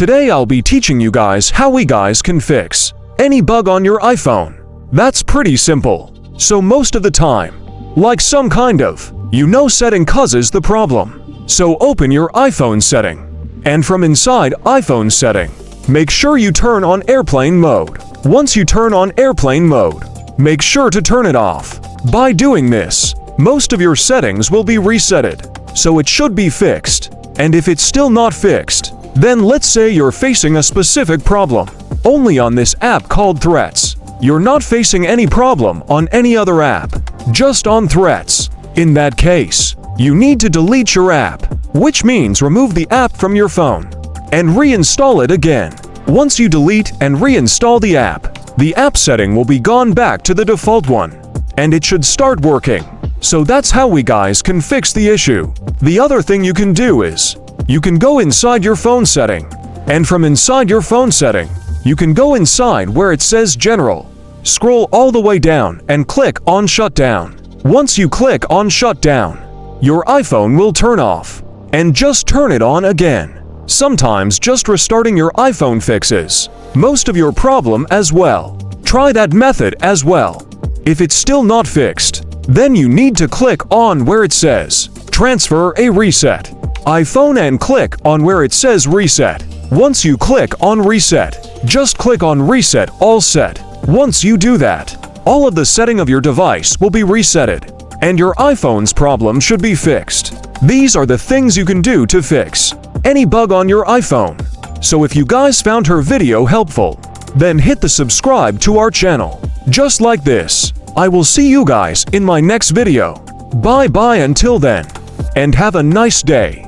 Today I'll be teaching you guys how we guys can fix any bug on your iPhone. That's pretty simple. So most of the time, like some kind of, setting causes the problem. So open your iPhone setting. And from inside iPhone setting, make sure you turn on airplane mode. Once you turn on airplane mode, make sure to turn it off. By doing this, most of your settings will be resetted, so it should be fixed. And if it's still not fixed, then let's say you're facing a specific problem only on this app called Threats. You're not facing any problem on any other app, just on Threats. In that case, you need to delete your app, which means remove the app from your phone and reinstall it again. Once you delete and reinstall the app setting will be gone back to the default one, and it should start working. So that's how we guys can fix the issue. The other thing you can do is, you can go inside your phone setting, and from inside your phone setting, you can go inside where it says General. Scroll all the way down and click on Shutdown. Once you click on Shutdown, your iPhone will turn off, and just turn it on again. Sometimes just restarting your iPhone fixes most of your problem as well. Try that method as well. If it's still not fixed, then you need to click on where it says Transfer a Reset iPhone and click on where it says Reset. Once you click on Reset, just click on Reset All Set. Once you do that, all of the setting of your device will be resetted, and your iPhone's problem should be fixed. These are the things you can do to fix any bug on your iPhone. So if you guys found her video helpful, then hit the subscribe to our channel. Just like this. I will see you guys in my next video. Bye bye until then, and have a nice day.